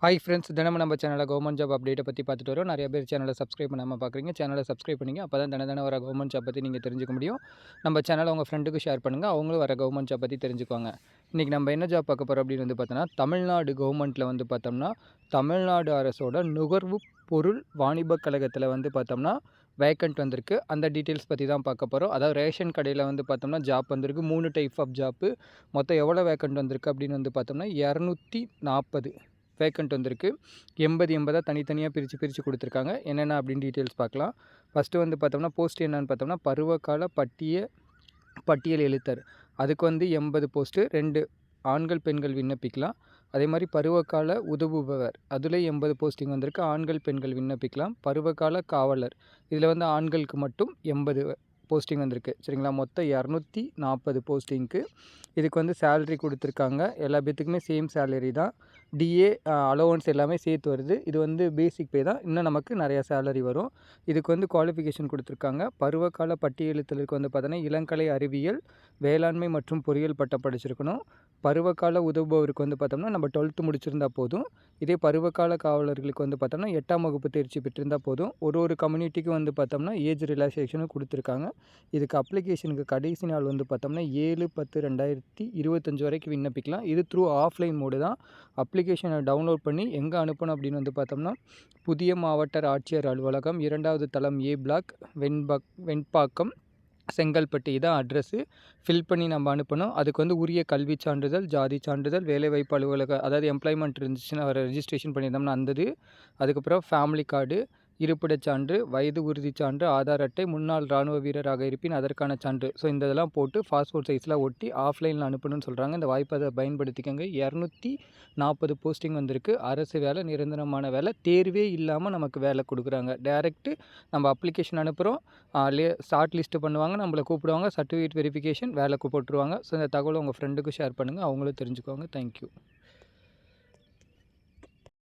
Hi friends, தினமும் நம்ம சேனலில் கவர்மெண்ட் ஜாப் அப்டேட்டை பற்றி பார்த்துட்டு வரோம். நிறைய பேர் சேனலை சப்ஸ்கிரைப் பண்ணாமல் பார்க்குறீங்க. சேனலை சப்ஸ்கிரைப் பண்ணிங்க. அப்போ தான் தினம் வர கவர்மெண்ட் ஜாப் பற்றி நீங்கள் தெரிஞ்சுக்க முடியும். நம்ம சேனலை உங்கள் ஃப்ரெண்டுக்கு ஷேர் பண்ணுங்கள். அவங்களும் வர கவர்மெண்ட் ஜாப் பற்றி தெரிஞ்சுக்குவாங்க. இன்றைக்கி நம்ம என்ன ஜாப் பார்க்க போகிறோம் அப்படின்னு வந்து பார்த்தோன்னா, தமிழ்நாடு கவர்மெண்ட்டில் வந்து பார்த்தோம்னா, தமிழ்நாடு அரசோட நுகர்வு பொருள் வாணிபக் கழகத்தில் வந்து பார்த்தோம்னா வேக்கண்ட் வந்திருக்கு. அந்த டீட்டெயில்ஸ் பற்றி தான் பார்க்க போகிறோம். அதாவது ரேஷன் கடையில் வந்து பார்த்தோம்னா ஜாப் வந்திருக்கு. 3 டைப் ஆஃப் ஜாப்பு. மொத்தம் எவ்வளோ வேக்கண்ட் வந்திருக்கு அப்படின்னு வந்து பார்த்தோம்னா 240 வேக்கண்ட் வந்திருக்கு. 80 தனித்தனியாக பிரித்து கொடுத்துருக்காங்க. என்னென்ன அப்படின்னு டீட்டெயில்ஸ் பார்க்கலாம். ஃபஸ்ட்டு வந்து பார்த்தோம்னா போஸ்ட் என்னென்னு பார்த்தோம்னா பருவகால பட்டியல் எழுத்தர். அதுக்கு வந்து 80 போஸ்ட்டு. 2 ஆண்கள் பெண்கள் விண்ணப்பிக்கலாம். அதே மாதிரி பருவகால உதவுபவர் அதில் 80 போஸ்டிங் வந்திருக்கு. ஆண்கள் பெண்கள் விண்ணப்பிக்கலாம். பருவகால காவலர் இதில் வந்து ஆண்களுக்கு மட்டும் 80 போஸ்டிங் வந்திருக்கு. சரிங்களா, மொத்தம் 240 போஸ்டிங்க்கு. இதுக்கு வந்து சேலரி கொடுத்துருக்காங்க. எல்லா பேத்துக்குமே சேம் சேலரி தான். டிஏ அலோவன்ஸ் எல்லாமே சேர்த்து வருது. இது வந்து பேசிக் பே தான். இன்னும் நமக்கு நிறையா சேலரி வரும். இதுக்கு வந்து குவாலிஃபிகேஷன் கொடுத்துருக்காங்க. பருவகால பட்டியெழுத்தலுக்கு வந்து பார்த்தோன்னா இளங்கலை அறிவியல், வேளாண்மை மற்றும் பொறியியல் பட்டம் படிச்சிருக்கணும். பருவகால உதவுபவருக்கு வந்து பார்த்தோம்னா நம்ம 12th முடிச்சிருந்தா போதும். இதே பருவகால காவலர்களுக்கு வந்து பார்த்தோம்னா 8ஆம் வகுப்பு தேர்ச்சி பெற்றிருந்தால் போதும். ஒரு கம்யூனிட்டிக்கும் வந்து பார்த்தோம்னா ஏஜ் ரிலாக்ஸேஷனும் கொடுத்துருக்காங்க. இதுக்கு அப்ளிகேஷனுக்கு கடைசி நாள் வந்து பார்த்தோம்னா 7/10/2025 வரைக்கும் விண்ணப்பிக்கலாம். இது த்ரூ ஆஃப்லைன் மோடு தான். அப்ளிகேஷனை டவுன்லோட் பண்ணி எங்கே அனுப்பணும் அப்படின்னு வந்து பார்த்தோம்னா புதிய மாவட்ட ஆட்சியர் அலுவலகம், 2வது தளம் ஏ பிளாக், வெண்பாக்கம், செங்கல்பட்டு. இதான் அட்ரஸ்ஸு. ஃபில் பண்ணி நம்ம அனுப்பணும். அதுக்கு வந்து உரிய கல்வி சான்றிதழ், ஜாதி சான்றிதழ், வேலைவாய்ப்பு அலுவலக அதாவது எம்ப்ளாய்மெண்ட் இருந்துச்சுன்னா ரெஜிஸ்ட்ரேஷன் பண்ணியிருந்தோம்னா அந்தது. அதுக்கப்புறம் ஃபேமிலி கார்டு, இருப்பிடச் சான்று, வயது உறுதிச் சான்று, ஆதார் அட்டை, முன்னாள் இராணுவ வீரராக இருப்பின் அதற்கான சான்று. ஸோ இந்த இதெல்லாம் போட்டு பாஸ்போர்ட் சைஸில் ஒட்டி ஆஃப்லைனில் அனுப்பணும்னு சொல்கிறாங்க. இந்த வாய்ப்பை அதை பயன்படுத்திக்கங்க. 240 போஸ்டிங் வந்திருக்கு. அரசு வேலை, நிரந்தரமான வேலை, தேர்வே இல்லாமல் நமக்கு வேலை கொடுக்குறாங்க. டேரெக்ட்டு நம்ம அப்ளிகேஷன் அனுப்புகிறோம், ஷார்ட் லிஸ்ட்டு பண்ணுவாங்க, நம்மளை கூப்பிடுவாங்க, சர்டிஃபிகேட் வெரிஃபிகேஷன், வேலைக்கு போட்டுருவாங்க. ஸோ இந்த தகவலை உங்கள் ஃப்ரெண்டுக்கு ஷேர் பண்ணுங்கள், அவங்களும் தெரிஞ்சுக்குவாங்க. தேங்க்யூ.